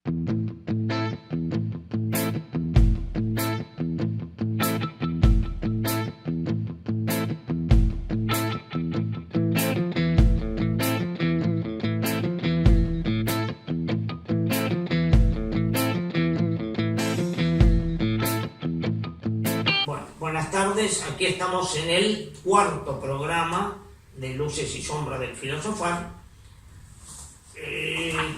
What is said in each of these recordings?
Buenas tardes, aquí estamos en el cuarto programa de Luces y Sombras del Filosofar,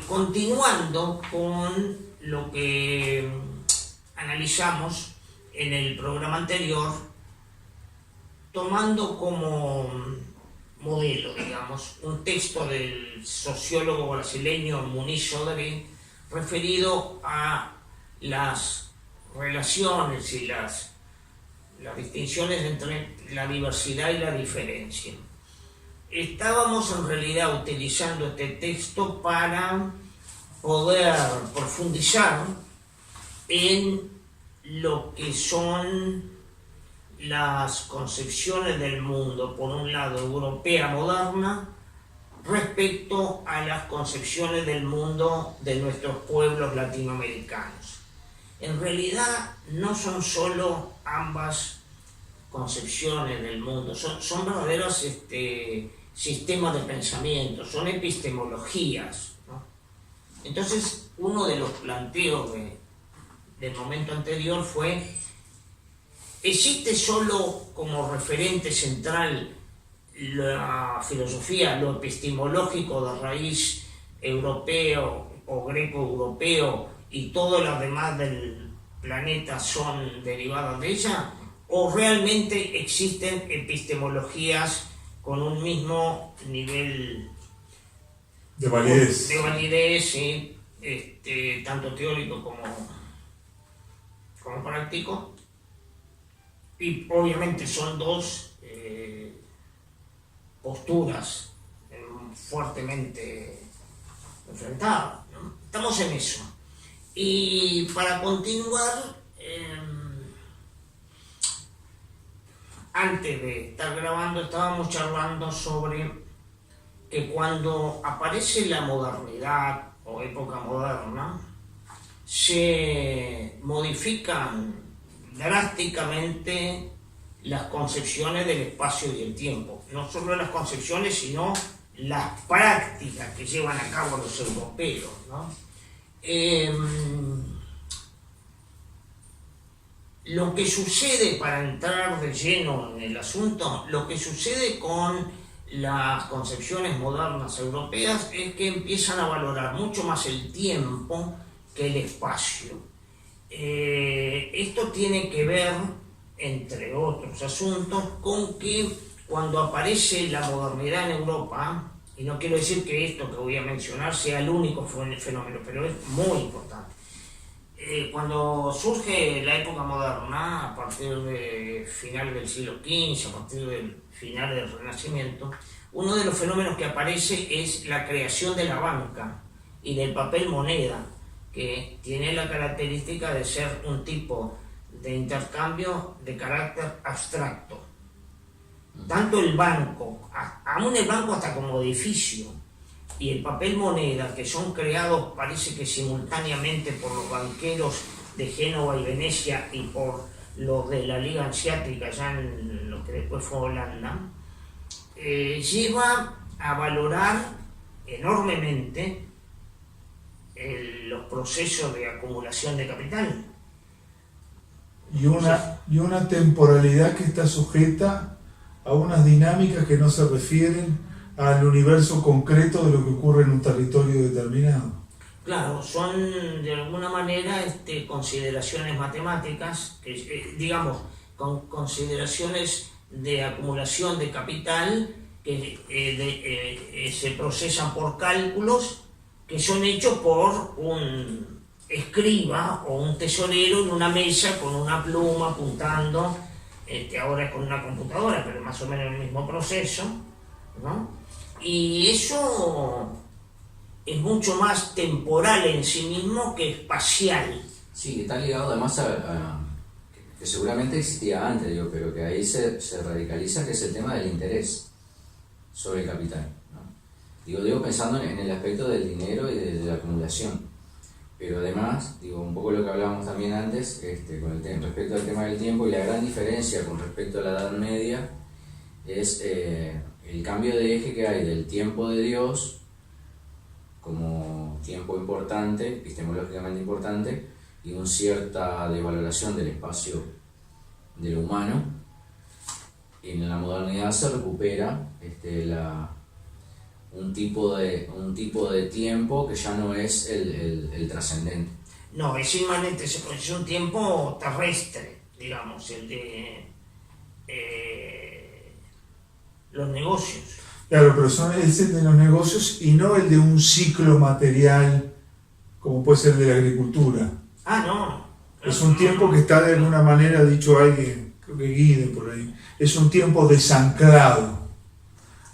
continuando con lo que analizamos en el programa anterior, tomando como modelo, digamos, un texto del sociólogo brasileño Muniz Sodré referido a las relaciones y las distinciones entre la diversidad y la diferencia. Estábamos en realidad utilizando este texto para poder profundizar en lo que son las concepciones del mundo, por un lado europea moderna, respecto a las concepciones del mundo de nuestros pueblos latinoamericanos. En realidad no son solo ambas concepciones del mundo, son verdaderos sistemas de pensamiento, son epistemologías, ¿no? Entonces, uno de los planteos del momento anterior fue: ¿existe solo como referente central la filosofía, lo epistemológico de raíz europeo o greco-europeo, y todas las demás del planeta son derivadas de ella? ¿O realmente existen epistemologías con un mismo nivel de validez, ¿sí? Tanto teórico como práctico? Y obviamente son dos posturas fuertemente enfrentadas, ¿no? Estamos en eso. Y para continuar, antes de estar grabando estábamos charlando sobre que cuando aparece la modernidad o época moderna, se modifican drásticamente las concepciones del espacio y el tiempo. No solo las concepciones, sino las prácticas que llevan a cabo los europeos, ¿no? Lo que sucede, para entrar de lleno en el asunto, lo que sucede con las concepciones modernas europeas es que empiezan a valorar mucho más el tiempo que el espacio. Esto tiene que ver, entre otros asuntos, con que cuando aparece la modernidad en Europa, y no quiero decir que esto que voy a mencionar sea el único fenómeno, pero es muy importante. Cuando surge la época moderna, a partir de finales del siglo XV, a partir del final del Renacimiento, uno de los fenómenos que aparece es la creación de la banca y del papel moneda, que tiene la característica de ser un tipo de intercambio de carácter abstracto. Tanto el banco, aún el banco hasta como edificio, y el papel moneda, que son creados parece que simultáneamente por los banqueros de Génova y Venecia y por los de la Liga Hanseática, ya en lo que después fue Holanda, lleva a valorar enormemente los procesos de acumulación de capital. Y una temporalidad que está sujeta a unas dinámicas que no se refieren al universo concreto de lo que ocurre en un territorio determinado. Claro, son de alguna manera consideraciones matemáticas, digamos, con consideraciones de acumulación de capital que se procesan por cálculos que son hechos por un escriba o un tesorero en una mesa con una pluma apuntando, ahora es con una computadora, pero más o menos el mismo proceso, ¿no? Y eso es mucho más temporal en sí mismo que espacial. Sí, está ligado además a que seguramente existía antes, pero que ahí se radicaliza, que es el tema del interés sobre el capital, ¿no? Digo pensando en el aspecto del dinero y de la acumulación. Pero además, digo, un poco lo que hablábamos también antes, respecto al tema del tiempo, y la gran diferencia con respecto a la Edad Media es el cambio de eje que hay del tiempo de Dios como tiempo importante, epistemológicamente importante, y una cierta devaloración del espacio de lo humano. En la modernidad se recupera un tipo de tiempo que ya no es el trascendente. No, es inmanente, es un tiempo terrestre, digamos, el de los negocios. Claro, pero es el de los negocios y no el de un ciclo material como puede ser el de la agricultura. Ah, no. Es un tiempo que está de alguna manera, dicho alguien, creo que Guide por ahí, es un tiempo desanclado.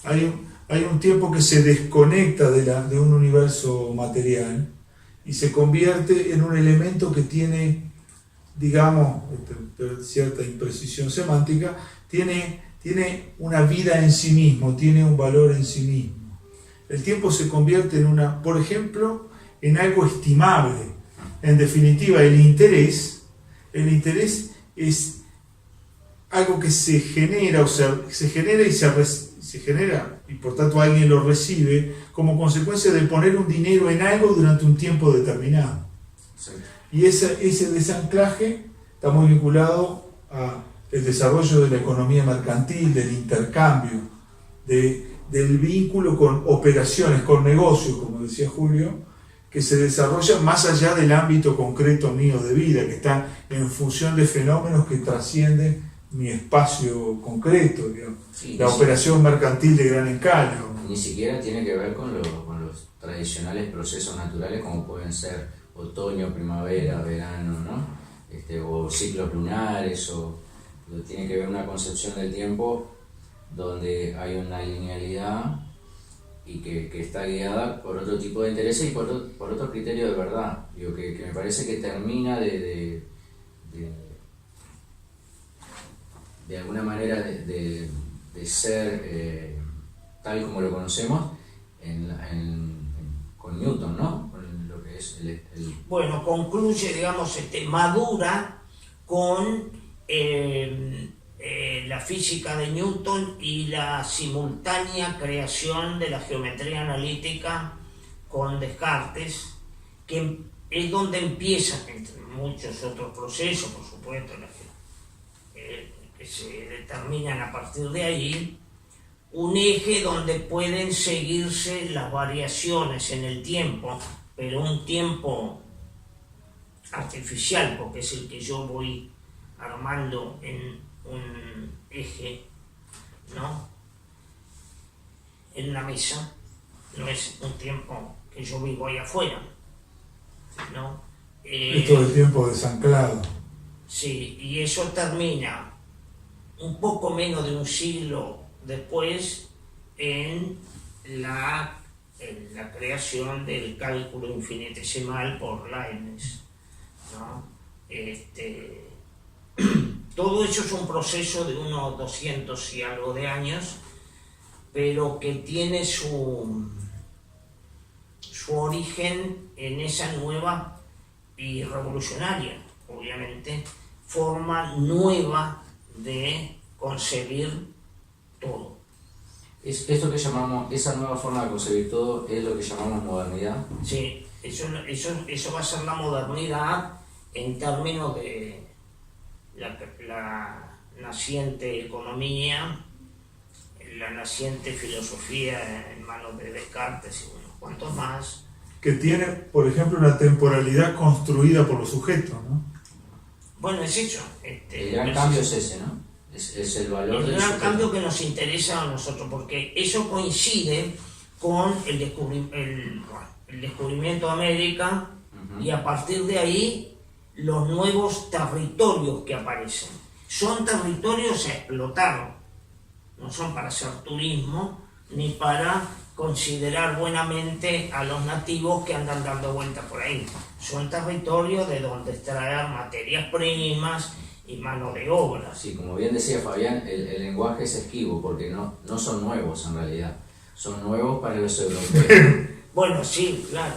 Hay un tiempo que se desconecta de un universo material y se convierte en un elemento que tiene, digamos, cierta imprecisión semántica, tiene una vida en sí mismo, tiene un valor en sí mismo. El tiempo se convierte por ejemplo, en algo estimable. En definitiva, el interés es algo que se genera, se genera y por tanto alguien lo recibe como consecuencia de poner un dinero en algo durante un tiempo determinado. Sí. Y ese desanclaje está muy vinculado al desarrollo de la economía mercantil, del intercambio, del vínculo con operaciones, con negocios, como decía Julio, que se desarrolla más allá del ámbito concreto mío de vida, que está en función de fenómenos que trascienden mi espacio concreto, digamos. Sí, La operación mercantil de gran escala. Ni siquiera tiene que ver con los tradicionales procesos naturales como pueden ser otoño, primavera, verano, ¿no? O ciclos lunares, tiene que ver una concepción del tiempo donde hay una linealidad y que está guiada por otro tipo de intereses y por otro criterio de verdad. Digo, que me parece que termina de alguna manera de ser tal como lo conocemos con Newton, ¿no? Con lo que es Bueno, concluye, digamos, madura con la física de Newton y la simultánea creación de la geometría analítica con Descartes, que es donde empiezan, entre muchos otros procesos, por supuesto, que se determinan a partir de ahí, un eje donde pueden seguirse las variaciones en el tiempo, pero un tiempo artificial, porque es el que yo voy armando en un eje, ¿no? En una mesa, no es un tiempo que yo vivo ahí afuera, ¿no? Es todo el tiempo desanclado. Sí, y eso termina un poco menos de un siglo después en la creación del cálculo infinitesimal por Leibniz, ¿no? Todo eso es un proceso de unos 200 y algo de años, pero que tiene su origen en esa nueva y revolucionaria, obviamente, forma nueva de concebir todo. Esto que llamamos, esa nueva forma de concebir todo, es lo que llamamos modernidad. Sí, eso va a ser la modernidad en términos de la naciente economía, la naciente filosofía en manos de Descartes y unos cuantos más. Que tiene, por ejemplo, una temporalidad construida por los sujetos, ¿no? Bueno, es eso. El gran cambio es ese, ¿no? Es el valor del gran sujeto. cambio que nos interesa a nosotros, porque eso coincide con el descubrimiento de América, y a partir de ahí los nuevos territorios que aparecen. Son territorios a explotar, no son para hacer turismo, ni para considerar buenamente a los nativos que andan dando vueltas por ahí. Son territorios de donde extraer materias primas y mano de obra. Sí, como bien decía Fabián, el lenguaje es esquivo porque no son nuevos en realidad, son nuevos para los europeos. Bueno, sí, claro.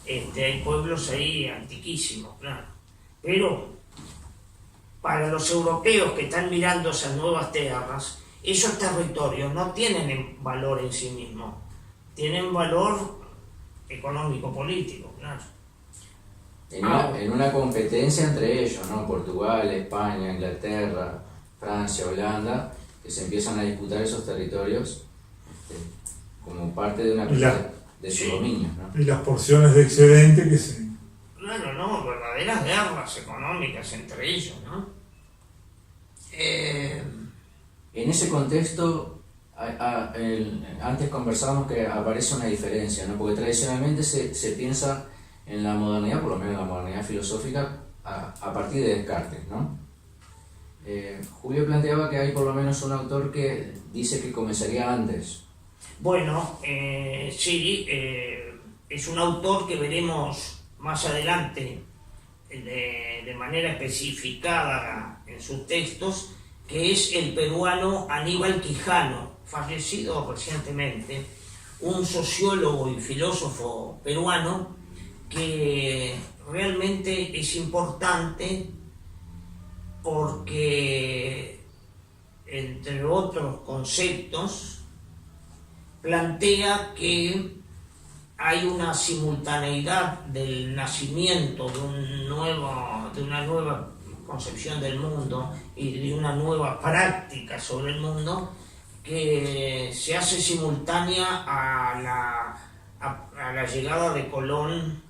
Hay pueblos ahí antiquísimos, claro. Pero para los europeos que están mirando esas nuevas tierras, esos territorios no tienen valor en sí mismos, tienen valor económico-político, claro. En una competencia entre ellos, ¿no? Portugal, España, Inglaterra, Francia, Holanda, que se empiezan a disputar esos territorios como parte de una de su dominio, ¿no? Y las porciones de excedente que se... Claro, no, verdaderas guerras económicas entre ellos, ¿no? En ese contexto, antes conversábamos que aparece una diferencia, ¿no? Porque tradicionalmente se piensa en la modernidad, por lo menos la modernidad filosófica, a partir de Descartes, ¿no? Julio planteaba que hay por lo menos un autor que dice que comenzaría antes. Bueno, sí, es un autor que veremos más adelante de manera especificada en sus textos, que es el peruano Aníbal Quijano, fallecido recientemente, un sociólogo y filósofo peruano que realmente es importante porque, entre otros conceptos, plantea que hay una simultaneidad del nacimiento de una nueva concepción del mundo y de una nueva práctica sobre el mundo que se hace simultánea a la llegada de Colón,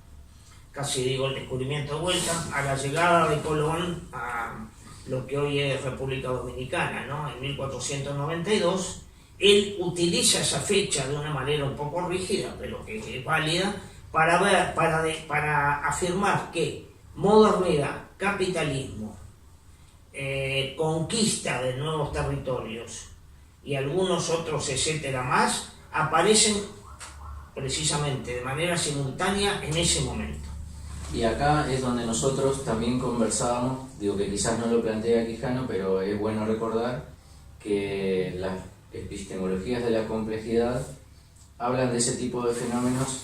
casi digo el descubrimiento de vuelta, a la llegada de Colón a lo que hoy es República Dominicana, ¿no? En 1492. Él utiliza esa fecha de una manera un poco rígida, pero que es válida, para afirmar que modernidad, capitalismo, conquista de nuevos territorios y algunos otros etcétera más, aparecen precisamente de manera simultánea en ese momento. Y acá es donde nosotros también conversábamos, digo que quizás no lo plantea Quijano, pero es bueno recordar que las epistemologías de la complejidad hablan de ese tipo de fenómenos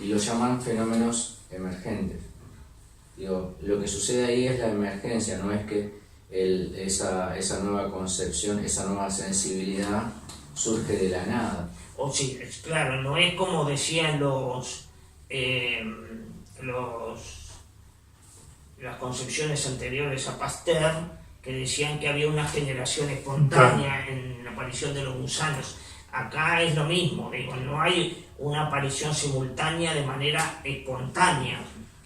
y los llaman fenómenos emergentes. Digo, lo que sucede ahí es la emergencia, no es que esa nueva concepción, esa nueva sensibilidad surge de la nada. O sí, es claro, no es como decían las concepciones anteriores a Pasteur, que decían que había una generación espontánea en la aparición de los gusanos. Acá es lo mismo, digo, no hay una aparición simultánea de manera espontánea.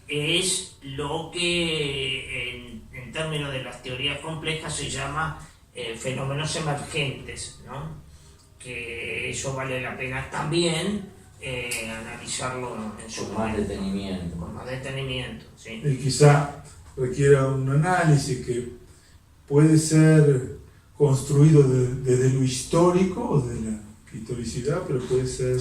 Es lo que en términos de las teorías complejas se llama fenómenos emergentes, ¿no? Que eso vale la pena también analizarlo en su con más detenimiento. Con más detenimiento, sí. Y quizá requiera un análisis que puede ser construido desde lo histórico, de la historicidad, pero puede ser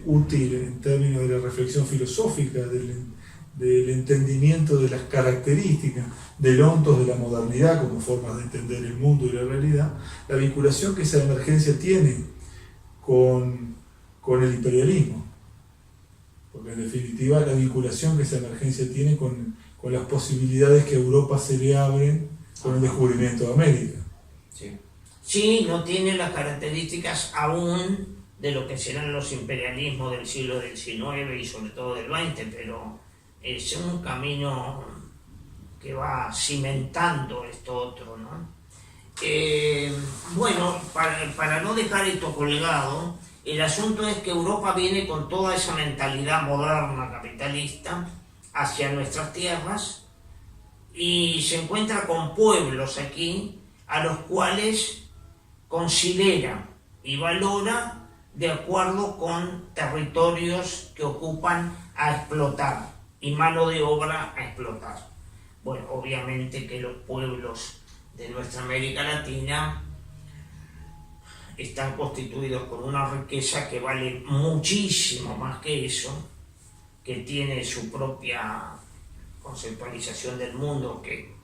útil en términos de la reflexión filosófica, del entendimiento de las características del ontos de la modernidad como formas de entender el mundo y la realidad, la vinculación que esa emergencia tiene con el imperialismo, porque en definitiva la vinculación que esa emergencia tiene con las posibilidades que a Europa se le abren con el descubrimiento de América. Sí, no tiene las características aún de lo que serán los imperialismos del siglo XIX y sobre todo del XX, pero es un camino que va cimentando esto otro, ¿no? Bueno, para no dejar esto colgado, el asunto es que Europa viene con toda esa mentalidad moderna capitalista hacia nuestras tierras y se encuentra con pueblos aquí a los cuales considera y valora de acuerdo con territorios que ocupan a explotar y mano de obra a explotar. Bueno, obviamente que los pueblos de nuestra América Latina están constituidos con una riqueza que vale muchísimo más que eso, que tiene su propia conceptualización del mundo, que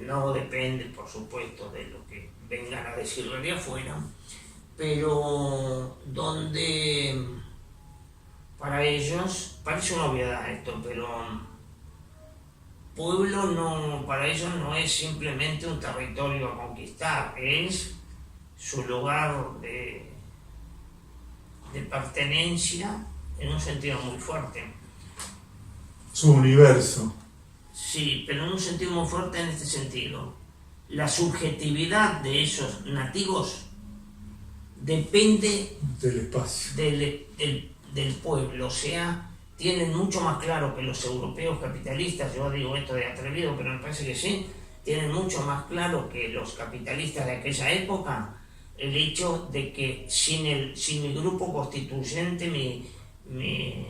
no depende, por supuesto, de lo que vengan a decirle de afuera, pero donde para ellos, parece una obviedad esto, pero pueblo no, para ellos no es simplemente un territorio a conquistar, es su lugar de pertenencia en un sentido muy fuerte. Su universo. Sí, pero en un sentido muy fuerte en este sentido. La subjetividad de esos nativos depende Del espacio. del pueblo, o sea, tienen mucho más claro que los europeos capitalistas, yo digo esto de atrevido, pero me parece que sí, tienen mucho más claro que los capitalistas de aquella época el hecho de que sin mi grupo constituyente mi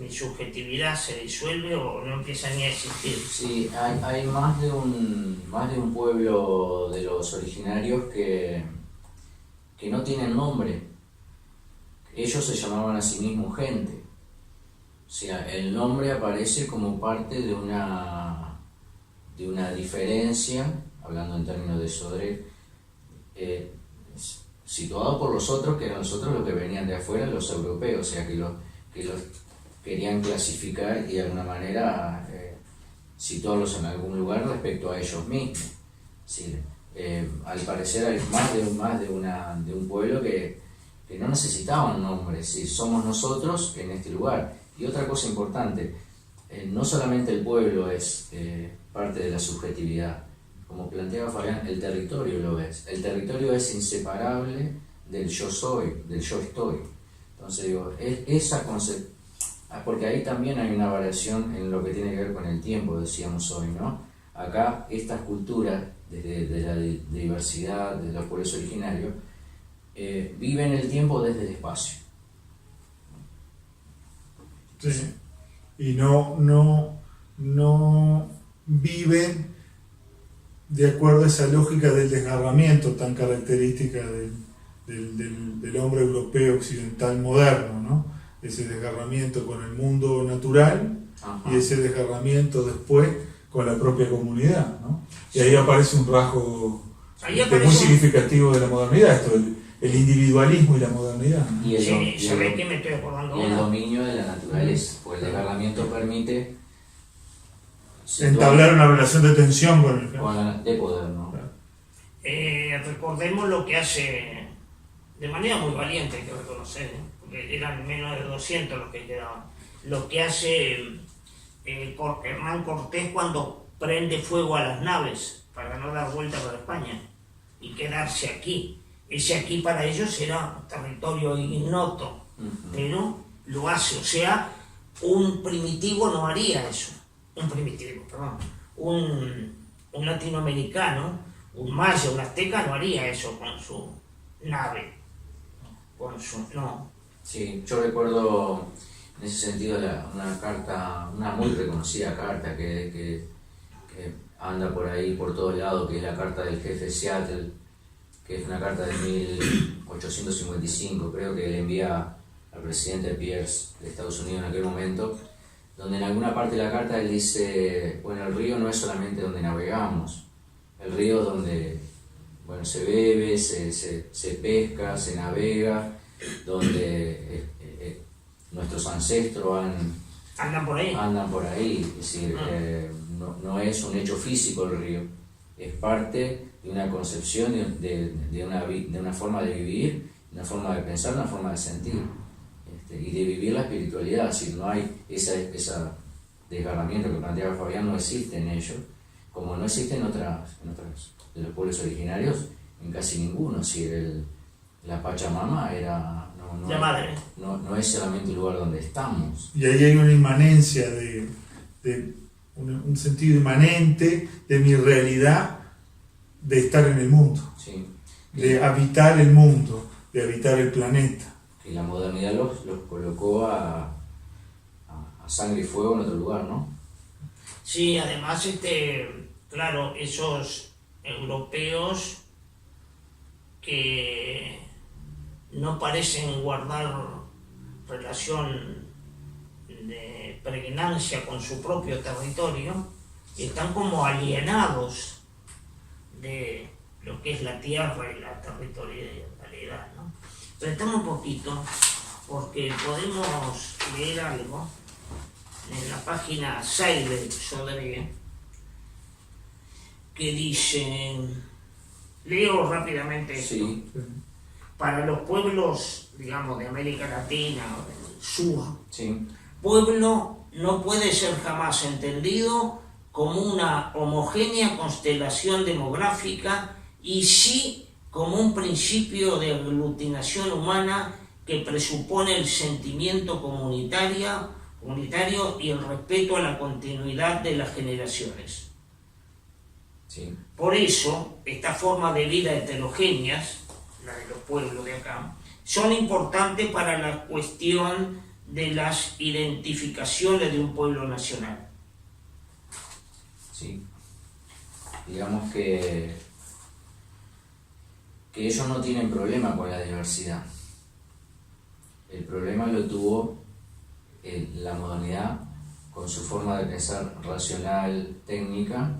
subjetividad se disuelve o no empieza ni a existir. Sí, hay más de un pueblo de los originarios que no tienen nombre. Ellos se llamaban a sí mismos gente. O sea, el nombre aparece como parte de una diferencia, hablando en términos de Sodré, situado por los otros, que eran los otros los que venían de afuera, los europeos, o sea, que los querían clasificar y de alguna manera situarlos en algún lugar respecto a ellos mismos. Sí, al parecer hay más de un pueblo que no necesitaba un nombre, sí, somos nosotros en este lugar. Y otra cosa importante, no solamente el pueblo es parte de la subjetividad, como planteaba Fabián, el territorio lo es. El territorio es inseparable del yo soy, del yo estoy. Entonces digo, esa concepción, porque ahí también hay una variación en lo que tiene que ver con el tiempo, decíamos hoy, ¿no? Acá estas culturas, desde la diversidad de los pueblos originarios, viven el tiempo desde el espacio. Sí. Y no viven de acuerdo a esa lógica del desgarramiento tan característica del hombre europeo occidental moderno, ¿no? Ese desgarramiento con el mundo natural. Ajá. Y ese desgarramiento después con la propia comunidad, ¿no? Y ahí aparece un rasgo muy significativo de la modernidad, esto, el individualismo y la modernidad, ¿no? Y el dominio de la naturaleza, pues el desgarramiento permite entablar una relación de tensión con el de poder, ¿no? Recordemos lo que hace, de manera muy valiente hay que reconocer, porque eran menos de 200 los que quedaban, lo que hace Hernán Cortés cuando prende fuego a las naves para no dar vuelta para España y quedarse aquí. Ese aquí para ellos era un territorio ignoto, pero lo hace, o sea, un primitivo no haría eso. Un latinoamericano, un maya, un azteca no haría eso con su nave, no. Sí, yo recuerdo en ese sentido una muy reconocida carta que anda por ahí, por todos lados, que es la carta del jefe de Seattle, que es una carta de 1855, creo que le envía al presidente Pierce de Estados Unidos en aquel momento, donde en alguna parte de la carta él dice, bueno, el río no es solamente donde navegamos, el río es donde, bueno, se bebe, se pesca, se navega, donde nuestros ancestros andan por ahí, es decir, no es un hecho físico el río, es parte de una concepción de una forma de vivir, una forma de pensar, una forma de sentir. Y de vivir la espiritualidad, si no hay ese desgarramiento que planteaba Fabián, no existe en ellos, como no existe en otras de los pueblos originarios, en casi ninguno. Si la Pachamama la madre. No es solamente el lugar donde estamos. Y ahí hay una inmanencia de un sentido inmanente de mi realidad de estar en el mundo, sí. De habitar el mundo, de habitar el planeta. Y la modernidad los colocó a sangre y fuego en otro lugar, ¿no? Sí, además, claro, esos europeos que no parecen guardar relación de pregnancia con su propio territorio, están como alienados de lo que es la tierra y la territorialidad, ¿no? Retoma un poquito, porque podemos leer algo en la página Sodre, que dice, leo rápidamente esto. Sí. Para los pueblos, digamos, de América Latina o del sur, Sí. pueblo no puede ser jamás entendido como una homogénea constelación demográfica y sí como un principio de aglutinación humana que presupone el sentimiento comunitario y el respeto a la continuidad de las generaciones. Sí. Por eso, estas formas de vida heterogéneas, la de los pueblos de acá, son importantes para la cuestión de las identificaciones de un pueblo nacional. Sí. Digamos que ellos no tienen problema con la diversidad. El problema lo tuvo la modernidad con su forma de pensar racional, técnica,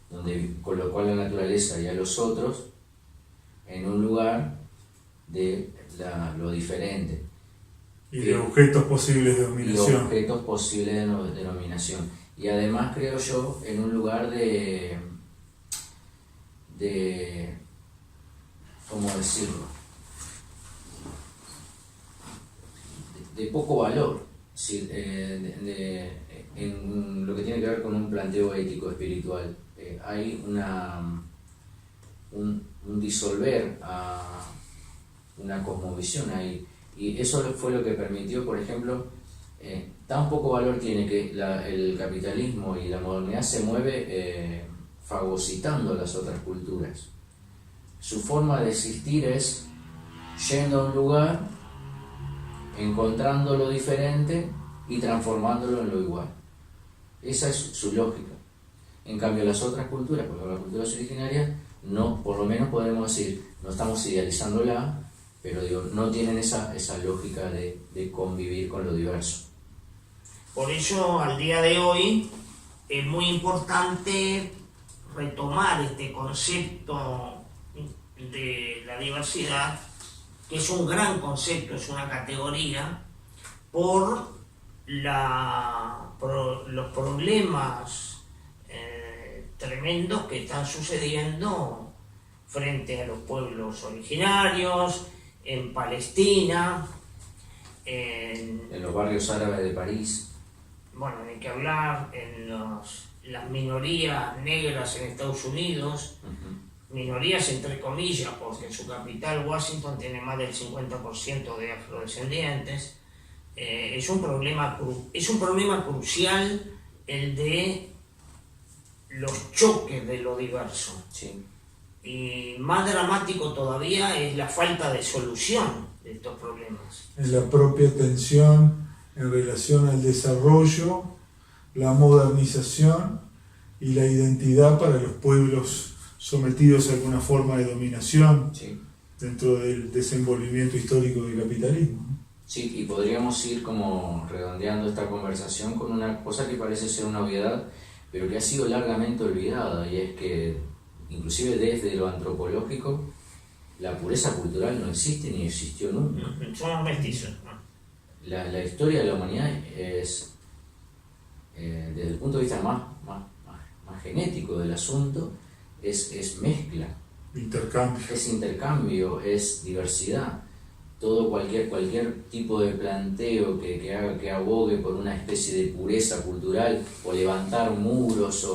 donde colocó a la naturaleza y a los otros en un lugar de lo diferente. Y de objetos posibles de Y dominación. objetos posibles de dominación. Y además, creo yo, en un lugar de ¿cómo decirlo? De poco valor, ¿sí? En lo que tiene que ver con un planteo ético, espiritual. Hay un disolver a una cosmovisión ahí. Y eso fue lo que permitió, por ejemplo, tan poco valor tiene que el capitalismo y la modernidad se mueve fagocitando las otras culturas. Su forma de existir es yendo a un lugar, encontrando lo diferente y transformándolo en lo igual. Esa es su lógica. En cambio, las otras culturas, por ejemplo las culturas originarias, no, por lo menos podemos decir, no estamos idealizándola, pero digo, no tienen esa lógica de convivir con lo diverso. Por eso, al día de hoy, es muy importante retomar este concepto de la diversidad, que es un gran concepto, es una categoría, por los problemas tremendos que están sucediendo frente a los pueblos originarios, en Palestina, En los barrios árabes de París. bueno, hay que hablar, en las minorías negras en Estados Unidos, minorías entre comillas, porque en su capital, Washington, tiene más del 50% de afrodescendientes. Es un problema crucial el de los choques de lo diverso. Sí. Y más dramático todavía es la falta de solución de estos problemas. En la propia tensión en relación al desarrollo, la modernización y la identidad para los pueblos sometidos a alguna forma de dominación, Sí. dentro del desenvolvimiento histórico del capitalismo. Sí, y podríamos ir como redondeando esta conversación con una cosa que parece ser una obviedad, pero que ha sido largamente olvidada, y es que, inclusive desde lo antropológico, la pureza cultural no existe ni existió nunca. Somos mestizos, ¿no? La historia de la humanidad es, desde el punto de vista más genético del asunto, es mezcla, Intercambio. es intercambio, es diversidad. Todo cualquier tipo de planteo que abogue por una especie de pureza cultural o levantar muros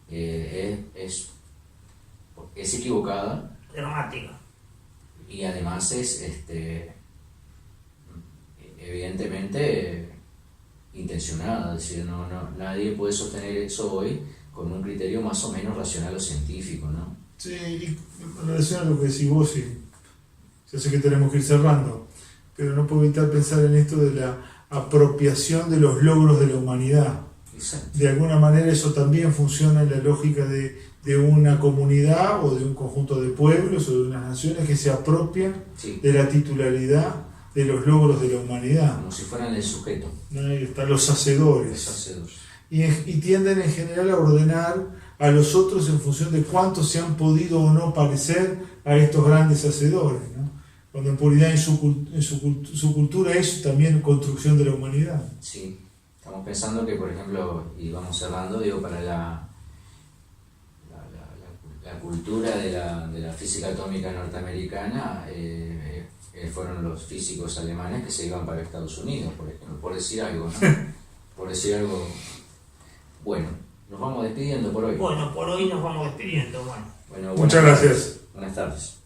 es equivocada, Dramática. y además es evidentemente intencionada. Es decir, nadie puede sostener eso hoy con un criterio más o menos racional o científico, ¿no? Sí, y en relación a lo que decís vos, y yo sé que tenemos que ir cerrando, pero no puedo evitar pensar en esto de la apropiación de los logros de la humanidad. Exacto. De alguna manera eso también funciona en la lógica de una comunidad o de un conjunto de pueblos o de unas naciones que se apropian Sí, de la titularidad de los logros de la humanidad. como si fueran el sujeto, ¿No? Ahí están los los hacedores. hacedores. Y tienden en general a ordenar a los otros en función de cuánto se han podido o no parecer a estos grandes hacedores, ¿no? cuando en puridad en su cultura es también construcción de la humanidad. Sí, estamos pensando que, por ejemplo, y vamos cerrando, digo, para la cultura de la física atómica norteamericana, fueron los físicos alemanes que se iban para Estados Unidos, por ejemplo, por decir algo, ¿no? Por decir algo. Bueno, nos vamos despidiendo por hoy. Bueno, por hoy nos vamos despidiendo. Bueno, Muchas gracias. Buenas tardes.